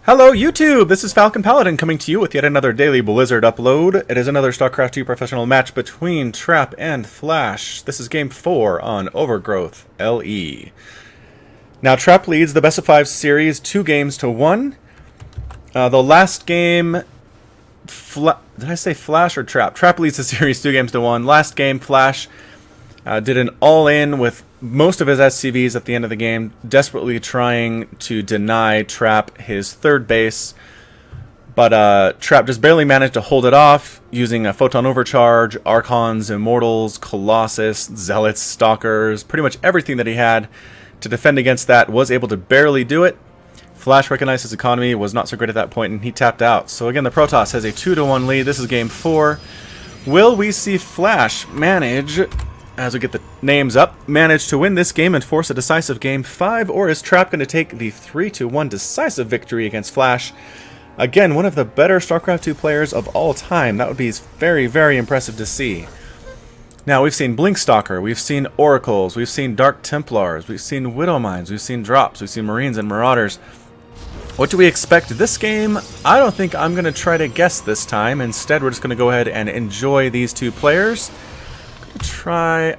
Hello YouTube, this is Falcon Paladin coming to you with yet another daily Blizzard upload. It is another Starcraft 2 professional match between Trap and Flash. This is game 4 on Overgrowth LE. Now Trap leads the best of 5 series 2 games to 1. The last game... Did I say Flash or Trap? Trap leads the series 2 games to 1. Last game Flash did an all-in with most of his SCVs at the end of the game, desperately trying to deny Trap his third base. But Trap just barely managed to hold it off using a Photon Overcharge, Archons, Immortals, Colossus, Zealots, Stalkers, pretty much everything that he had to defend against that, was able to barely do it. Flash recognized his economy, was not so great at that point, and he tapped out. So again, the Protoss has a 2-1 lead. This is game 4. Will we see Flash manage, as we get the names up, manage to win this game and force a decisive game 5, or is Trap going to take the 3-1 decisive victory against Flash? Again, one of the better StarCraft 2 players of all time. That would be very, very impressive to see. Now, we've seen Blinkstalker, we've seen Oracles, we've seen Dark Templars, we've seen Widowmines, we've seen Drops, we've seen Marines and Marauders. What do we expect this game? I don't think I'm going to try to guess this time. Instead, we're just going to go ahead and enjoy these two players. Try,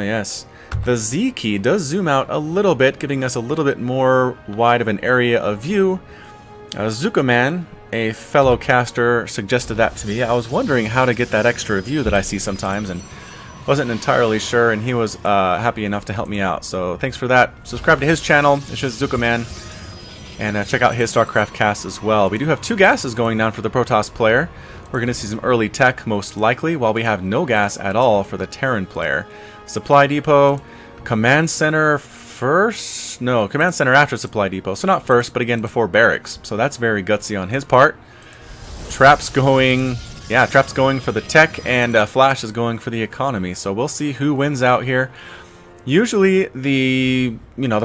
yes, the Z key does zoom out a little bit, giving us a little bit more wide of an area of view. Zukaman, a fellow caster, suggested that to me. I was wondering how to get that extra view that I see sometimes and wasn't entirely sure, and he was happy enough to help me out, so thanks for that. Subscribe to his channel, it's just Zukaman, and check out his StarCraft cast as well. We do have 2 gases going down for the Protoss player. We're going to see some early tech, most likely, while we have no gas at all for the Terran player. Supply depot, command center first? No, command center after supply depot. So not first, but again before barracks. So that's very gutsy on his part. Trap's going... Yeah, Trap's going for the tech, and Flash is going for the economy. So we'll see who wins out here. Usually the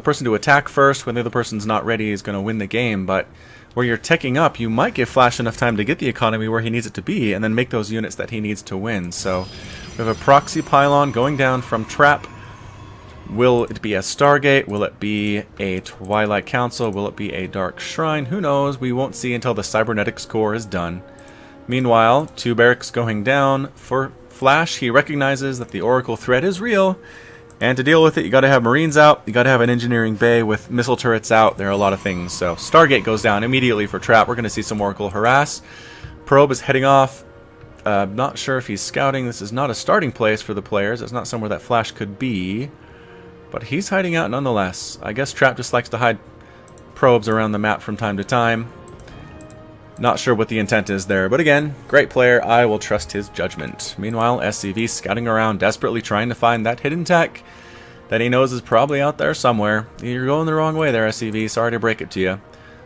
person to attack first when the other person's not ready is going to win the game, but where you're teching up, you might give Flash enough time to get the economy where he needs it to be, and then make those units that he needs to win. So we have a proxy pylon going down from Trap. Will it be a Stargate? Will it be a Twilight Council? Will it be a Dark Shrine? Who knows? We won't see until the Cybernetics core is done. Meanwhile, 2 barracks going down for Flash. He recognizes that the Oracle threat is real, and to deal with it, you got to have Marines out, you got to have an engineering bay with missile turrets out. There are a lot of things. So Stargate goes down immediately for Trap. We're going to see some Oracle harass. Probe is heading off. Not sure if he's scouting. This is not a starting place for the players. It's not somewhere that Flash could be, but he's hiding out nonetheless. I guess Trap just likes to hide probes around the map from time to time. Not sure what the intent is there, but again, great player. I will trust his judgment. Meanwhile, SCV scouting around, desperately trying to find that hidden tech that he knows is probably out there somewhere. You're going the wrong way there, SCV. Sorry to break it to you.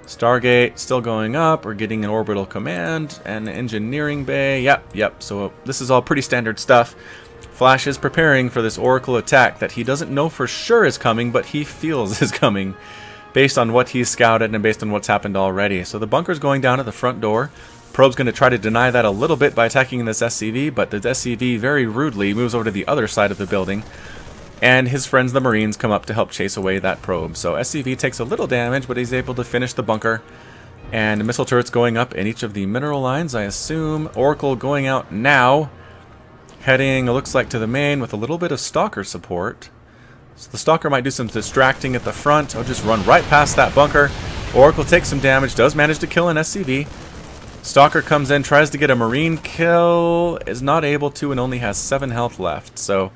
Stargate still going up. We're getting an orbital command and an engineering bay. Yep. So this is all pretty standard stuff. Flash is preparing for this Oracle attack that he doesn't know for sure is coming, but he feels is coming, based on what he's scouted and based on what's happened already. So the bunker's going down at the front door. Probe's going to try to deny that a little bit by attacking this SCV, but the SCV very rudely moves over to the other side of the building, and his friends the Marines come up to help chase away that probe. So SCV takes a little damage, but he's able to finish the bunker, and missile turrets going up in each of the mineral lines, I assume. Oracle going out now, heading, it looks like, to the main with a little bit of Stalker support. So the Stalker might do some distracting at the front. I'll just run right past that bunker. Oracle takes some damage, does manage to kill an SCV. Stalker comes in, tries to get a Marine kill, is not able to, and only has 7 health left. So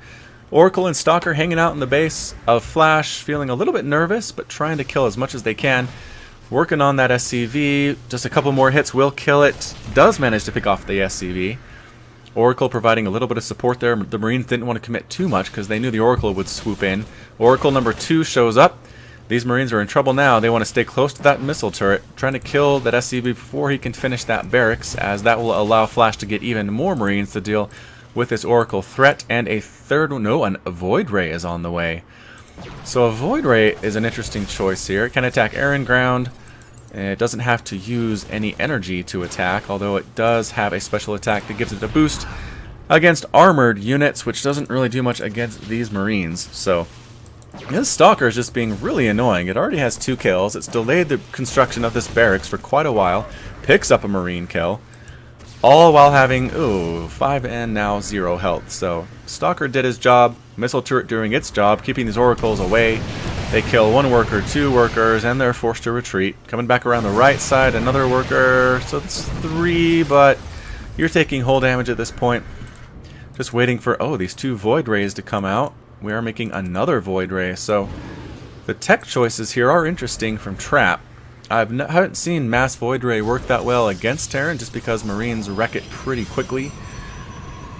Oracle and Stalker hanging out in the base of Flash, feeling a little bit nervous, but trying to kill as much as they can. Working on that SCV. Just a couple more hits will kill it. Does manage to pick off the SCV. Oracle providing a little bit of support there. The Marines didn't want to commit too much because they knew the Oracle would swoop in. Oracle number 2 shows up. These Marines are in trouble now. They want to stay close to that missile turret, trying to kill that SCV before he can finish that barracks, as that will allow Flash to get even more Marines to deal with this Oracle threat. And a Void Ray is on the way. So a Void Ray is an interesting choice here. It can attack air and ground. It doesn't have to use any energy to attack, although it does have a special attack that gives it a boost against armored units, which doesn't really do much against these Marines. So This Stalker is just being really annoying. It already has 2 kills. It's delayed the construction of this barracks for quite a while. Picks up a Marine kill. All while having, 5 and now 0 health. So, Stalker did his job. Missile turret doing its job, keeping these oracles away. They kill 1 worker, 2 workers, and they're forced to retreat. Coming back around the right side, another worker. So it's 3, but you're taking hull damage at this point. Just waiting for, these 2 Void Rays to come out. We are making another Void Ray. So the tech choices here are interesting from Trap. I haven't seen Mass Void Ray work that well against Terran just because Marines wreck it pretty quickly.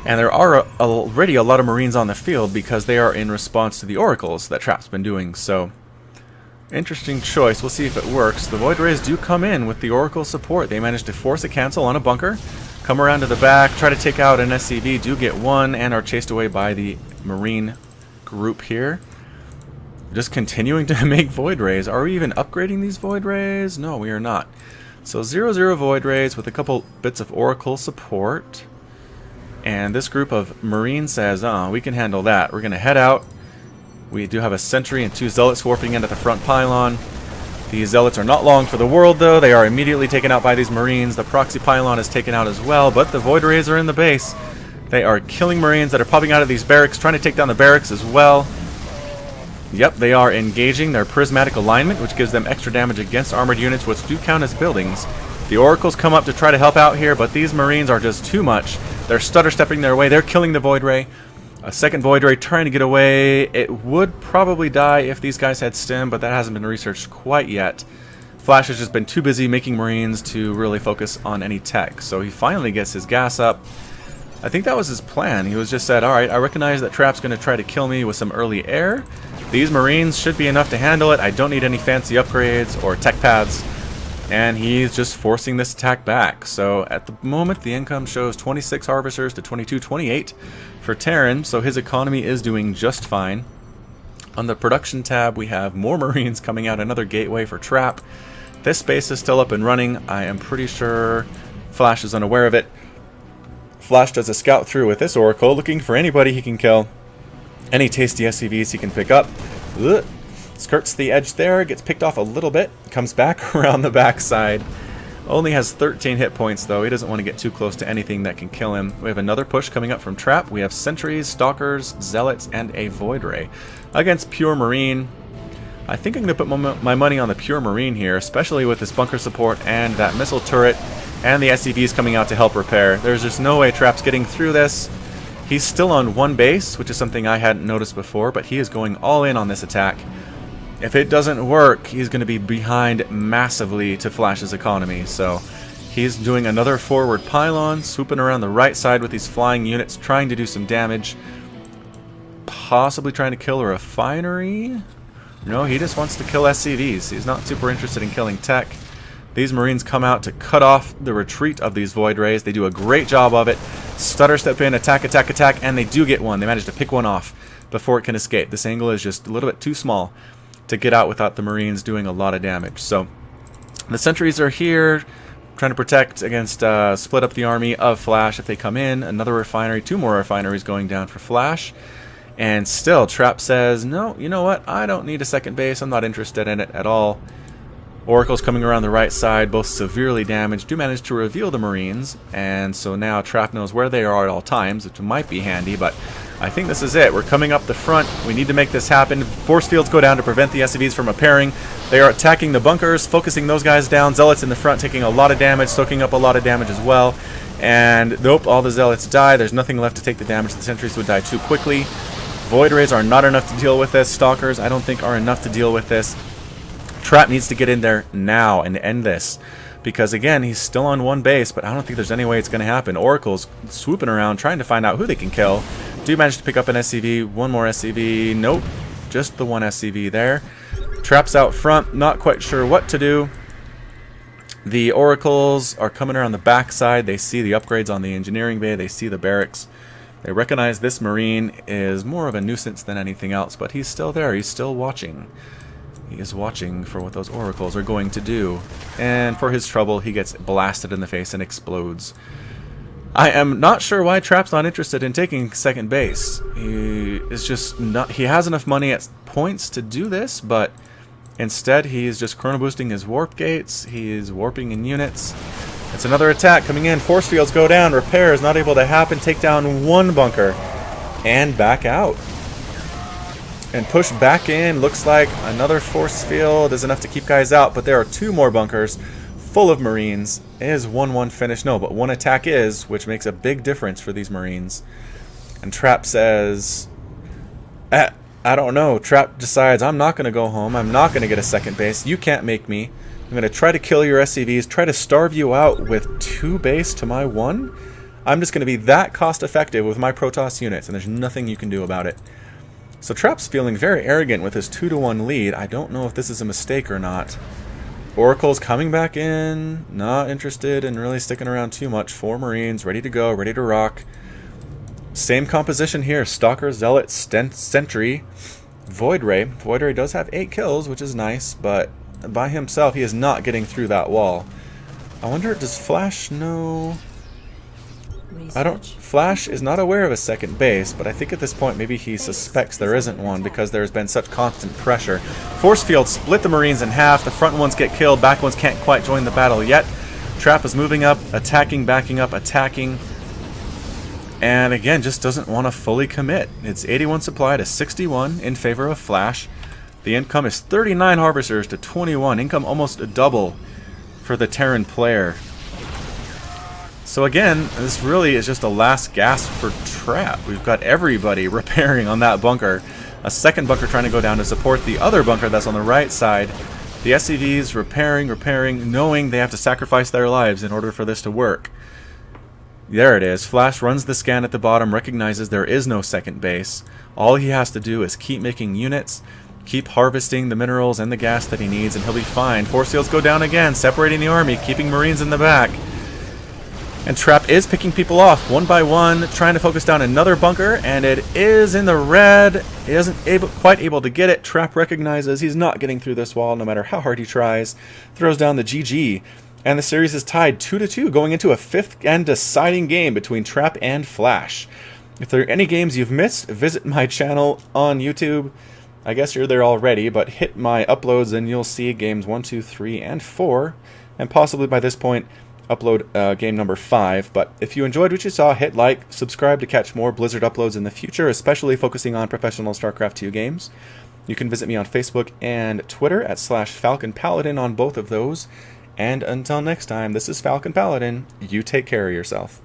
And there are already a lot of Marines on the field because they are in response to the Oracles that Trap's been doing. So, interesting choice. We'll see if it works. The Void Rays do come in with the Oracle support. They manage to force a cancel on a bunker, come around to the back, try to take out an SCV, do get 1, and are chased away by the Marine group here. Just continuing to make Void Rays. Are we even upgrading these Void Rays? No, we are not. So 0-0 Void Rays with a couple bits of Oracle support. And this group of Marines says, we can handle that. We're going to head out. We do have a sentry and 2 zealots warping into the front pylon. These zealots are not long for the world, though. They are immediately taken out by these Marines. The proxy pylon is taken out as well, but the Void Rays are in the base. They are killing Marines that are popping out of these barracks, trying to take down the barracks as well. Yep, they are engaging their prismatic alignment, which gives them extra damage against armored units, which do count as buildings. The Oracles come up to try to help out here, but these Marines are just too much. They're stutter-stepping their way. They're killing the Void Ray. A second Void Ray trying to get away. It would probably die if these guys had stim, but that hasn't been researched quite yet. Flash has just been too busy making Marines to really focus on any tech. So he finally gets his gas up. I think that was his plan. He was just said, alright, I recognize that Trap's going to try to kill me with some early air. These Marines should be enough to handle it. I don't need any fancy upgrades or tech pads. And he's just forcing this attack back. So at the moment, the income shows 26 Harvesters to 22-28 for Terran. So his economy is doing just fine. On the production tab, we have more Marines coming out, another gateway for Trap. This base is still up and running. I am pretty sure Flash is unaware of it. Flash does a scout through with this Oracle, looking for anybody he can kill. Any tasty SCVs he can pick up. Ugh. Skirts the edge there, gets picked off a little bit, comes back around the backside. Only has 13 hit points though. He doesn't want to get too close to anything that can kill him. We have another push coming up from Trap. We have sentries, stalkers, zealots, and a Void Ray against Pure Marine. I think I'm going to put my money on the Pure Marine here, especially with this bunker support and that missile turret and the SCVs coming out to help repair. There's just no way Trap's getting through this. He's still on 1 base, which is something I hadn't noticed before, but he is going all in on this attack. If it doesn't work, he's going to be behind massively to Flash's economy. So he's doing another forward pylon, swooping around the right side with these flying units, trying to do some damage. Possibly trying to kill a refinery? No, he just wants to kill SCVs. He's not super interested in killing tech. These Marines come out to cut off the retreat of these Void Rays. They do a great job of it. Stutter step in, attack, attack, attack, and they do get one. They manage to pick one off before it can escape. This angle is just a little bit too small to get out without the Marines doing a lot of damage. So the sentries are here trying to protect against split up the army of Flash if they come in. Another refinery, 2 more refineries going down for Flash. And still Trap says, no, you know what, I don't need a second base, I'm not interested in it at all. Oracle's coming around the right side, both severely damaged, do manage to reveal the Marines, and so now Trap knows where they are at all times, which might be handy, but I think this is it. We're coming up the front. We need to make this happen. Force fields go down to prevent the SCVs from repairing. They are attacking the bunkers, focusing those guys down. Zealots in the front taking a lot of damage, soaking up a lot of damage as well. And nope, all the Zealots die. There's nothing left to take the damage. The sentries would die too quickly. Void Rays are not enough to deal with this. Stalkers, I don't think, are enough to deal with this. Trap needs to get in there now and end this. Because, again, he's still on 1 base, but I don't think there's any way it's going to happen. Oracle's swooping around, trying to find out who they can kill. Do manage to pick up an SCV. 1 more SCV. Nope. Just the 1 SCV there. Trap's out front. Not quite sure what to do. The Oracles are coming around the backside. They see the upgrades on the engineering bay. They see the barracks. They recognize this Marine is more of a nuisance than anything else, but he's still there. He's still watching. He is watching for what those Oracles are going to do. And for his trouble, he gets blasted in the face and explodes. I am not sure why Trap's not interested in taking second base. He is just not. He has enough money at points to do this, but instead he's just chrono boosting his warp gates. He is warping in units. It's another attack coming in. Force fields go down. Repair is not able to happen. Take down one bunker and back out. And push back in. Looks like another force field is enough to keep guys out, but there are two more bunkers full of Marines. Is 1-1 finish? No, but one attack is, which makes a big difference for these Marines. And Trap says, I don't know. Trap decides, I'm not going to go home. I'm not going to get a second base. You can't make me. I'm going to try to kill your SCVs, try to starve you out with 2 base to my 1. I'm just going to be that cost effective with my Protoss units, and there's nothing you can do about it. So Trap's feeling very arrogant with his 2-1 lead. I don't know if this is a mistake or not. Oracle's coming back in, not interested in really sticking around too much. 4 Marines, ready to go, ready to rock. Same composition here, Stalker, Zealot, Sentry, Void Ray. Void Ray does have 8 kills, which is nice, but by himself he is not getting through that wall. I wonder, does Flash know? Flash is not aware of a second base, but I think at this point maybe he suspects there isn't one because there's been such constant pressure. Force field split the Marines in half. The front ones get killed, back ones can't quite join the battle yet. Trap is moving up, attacking, backing up, attacking. And again, just doesn't want to fully commit. It's 81 supply to 61 in favor of Flash. The income is 39 Harvesters to 21. Income almost a double for the Terran player. So again, this really is just a last gasp for Trap. We've got everybody repairing on that bunker. A second bunker trying to go down to support the other bunker that's on the right side. The SCVs repairing, knowing they have to sacrifice their lives in order for this to work. There it is. Flash runs the scan at the bottom, recognizes there is no second base. All he has to do is keep making units, keep harvesting the minerals and the gas that he needs, and he'll be fine. Force fields go down again, separating the army, keeping Marines in the back. And Trap is picking people off one by one, trying to focus down another bunker, and it is in the red. He isn't quite able to get it. Trap recognizes he's not getting through this wall no matter how hard he tries. Throws down the GG, and the series is tied 2-2, going into a 5th and deciding game between Trap and Flash. If there are any games you've missed, visit my channel on YouTube. I guess you're there already, but hit my uploads and you'll see games 1, 2, 3, and 4, and possibly by this point upload game number 5. But if you enjoyed what you saw, hit like, subscribe to catch more Blizzard uploads in the future, especially focusing on professional Starcraft 2 games. You can visit me on Facebook and Twitter at /FalconPaladin on both of those. And until next time, this is Falcon Paladin. You take care of yourself.